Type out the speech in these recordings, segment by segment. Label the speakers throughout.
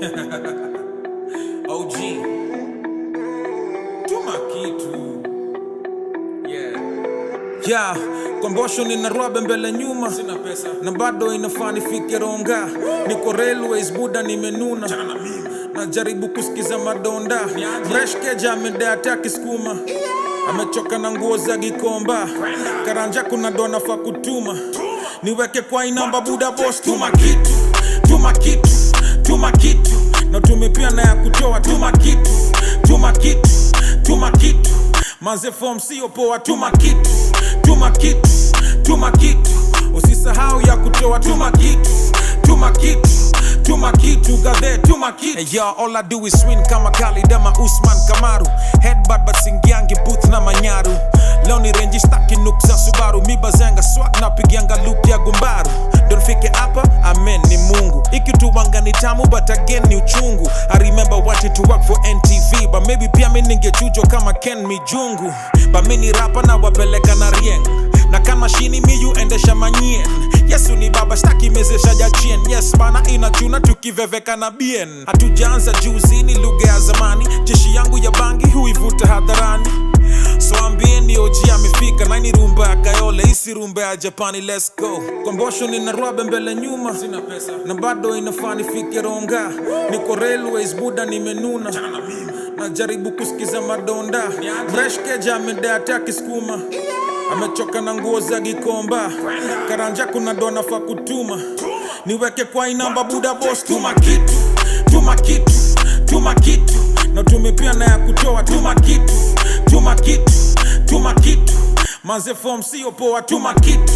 Speaker 1: OG tuma kitu yeah. Kombosho nina rwabe mbele nyuma, sina pesa na bado inafaa nifike Ronga. Niko railways buda nimenuna, najaribu kusikiza madonda. Fresh keja amedea taki skuma, amechoka na nguo za Gikomba. Karanja kuna dona fa kutuma, niweke kwa inamba buda boss. Tuma kitu, tuma kitu, tuma kitu, na tumepia na ya kutoa. Tuma kitu, tuma kitu, tuma kitu, manze form sio poa. Tuma kitu, tuma kitu, tuma kitu, usisahau ya kutoa. Tuma kitu, tuma kitu, tuma kitu, gather tuma kitu. Hey y'all, all I do is win kama Khalid ama Usman Kamaru. Headbutt but singiangi booth na manyaru. Leo ni range staki nuk za Subaru. Mi bazanga swag na pigianga loop ya Gumbaru. Don't fike hapa, amen ni Mungu. Ikitu wanga ni tamu but again ni uchungu. I remember wanting to work for NTV, but maybe pia mi ningechujo kama Ken Mijungu. But mi ni rapa na wapeleka na rieng, na kama shini miyu endesha manyien. Yesu ni baba staki mezesha jachien. Yes bana inachuna tukiveveka na bien. Hatujaanza juzi ni lugha ya zamani. Jeshi yangu ya bangi huivuta hadharani. So ambieni OG amefika, na ni rumba ya Kayole, isi rumba ya Japani, let's go. Kombosho nina rwabe mbele nyuma, sina pesa na bado inafaa nifike Ronga. Niko railways buda nimenuna, najaribu kusikiza madonda. Fresh keja amedea taki skuma, amechoka na nguo za Gikomba. Karanja kuna dona fa kutuma, niweke kwa inamba buda boss. Tuma kitu, tuma kitu, tuma kitu, na tumepia na ya kutoa. Tuma kitu, tuma kitu, tuma kitu, manze form sio poa. Tuma kitu,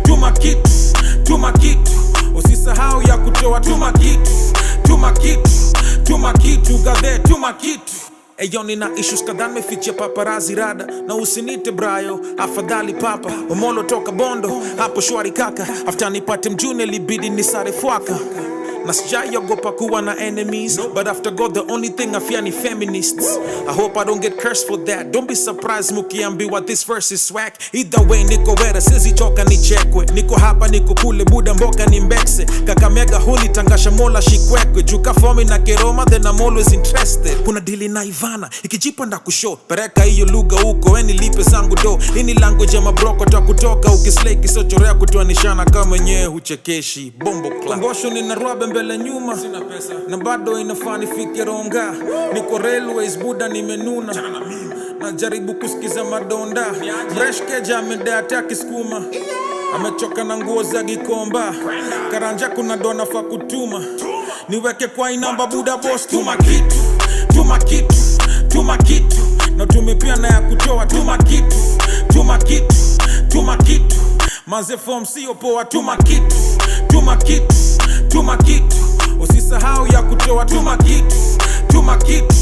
Speaker 1: tuma kitu, tuma kitu, usisahau ya kutoa. Tuma kitu, tuma kitu, tuma kitu, gather tuma kitu. Eyo nina issues kadhaa mefichia paparazi rada, na usinite brayo afadhali papa. Omolo toka Bondo hapo shwari kaka, after nipate mjune libidi nisare fuaka. Na sijaiogopa kuwa na enemies, but after God the only thing I fear ni feminists. I hope I don't get cursed for that. Don't be surprised mukiambiwa this verse is swag. Either way niko wera sizi choka ni chekwe. Niko hapa niko kule buda mboka ni mbekse. Kakamega huli tangasha mola shikwekwe. Juka fomi na keroma then I'm always interested. Kuna dili na Ivana ikijipa nda kushow, pereka hiyo lugha huko weni lipe zangu do. Ini language ya mabroko ta kutoka ukislay kisochorea kutuanishana kama wenyewe huchekeshi. Bombo club Kombosho nina rwabe mbele nyuma, sina pesa na bado inafaa nifike Ronga. Niko railways buda nimenuna, najaribu kusikiza madonda. Fresh keja amedea taki skuma, amechoka na nguo za Gikomba. Karanja kuna dona fa kutuma, niweke kwa inamba buda boss. Tuma kitu, tuma kitu, tuma kitu, na tumepia na ya kutoa. Tuma kitu, tuma kitu, tuma kitu, manze form sio poa. Tuma kitu, tuma kitu, tuma kitu, usisahau ya kutoa. Tuma kitu, tuma kitu,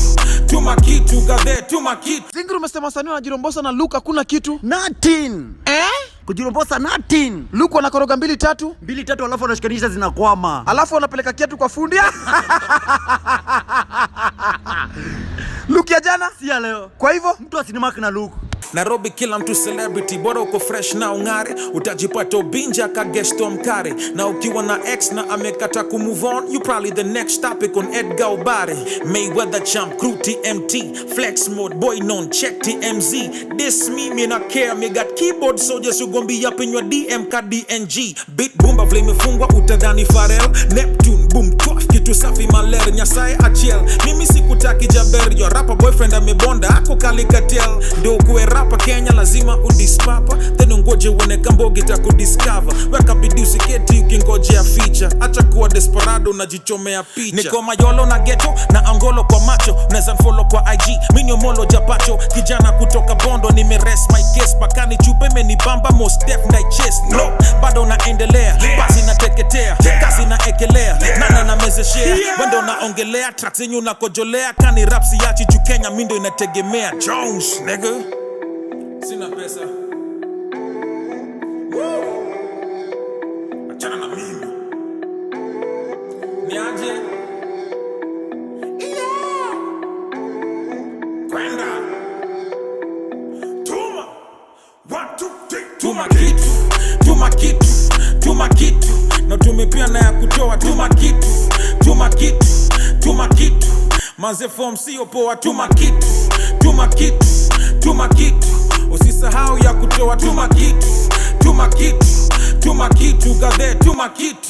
Speaker 1: tuma kitu, gather tuma kitu.
Speaker 2: Zingiri umesema sanii wanajirombosa na Luke hakuna kitu.
Speaker 3: Nothing. Kujirombosa nothing.
Speaker 2: Luke wanakoroga
Speaker 3: 2-3 alafu wanashikanisha zinakwama.
Speaker 2: alafu wanapeleka kiatu kwa fundi. Luke ya jana
Speaker 3: si ya leo.
Speaker 2: Kwa hivyo
Speaker 3: mtu asinimaki na Luke.
Speaker 1: Nairobi kila mtu celebrity, bora uko fresh na ungare. Utajipata ubinja ka gesto mkare, na ukiwa na ex na amekata kumove on, you probably the next topic on Edgar Obare. Mayweather champ, crew TMT, flex mode, boy non check TMZ. This me not care, me got keyboard soldiers who gon' be up in your DM ka DNG. Beat boomba vle imefungwa utadhani Pharrell. Neptune boom twaf kitu safi maler. Nyasaye achiel, mimi sikutaki Jaber. Your rapper boyfriend amebonda ako kalikatel. Ndio kuwe rapa Kenya lazima udispapa, then ungoje uone Kambogi takudiscover. Weka bidii usiketi ukingojea feature. Acha kuwa desperado unajichomea picha. Niko Mayolo na ghetto na Angolo kwa macho. Unaweza follow kwa IG mini Omolo Japacho. Kijana kutoka Bondo nimerest my case. Bakani chupe menibamba most def na chest. No, bado naendelea, basi nateketea, kazi naekelea, nana na mezeshea. Wendo naongelea, tracks zenyu nakojolea. Kani rap siachi juu Kenya mindo inategemea. Jones, nigga. Sina pesa. Achana na mimi. Niaje? Kwenda. Tuma. 1, 2, 3. Tuma kitu, tuma kitu, tuma kitu, na tumepia na ya kutoa. Tuma kitu, tuma kitu, tuma manze form sio poa, tuma kitu, tuma kitu, tuma kitu. Usisahau ya kutoa, tuma kitu, tuma kitu, tuma kitu, gadhe, tuma kitu.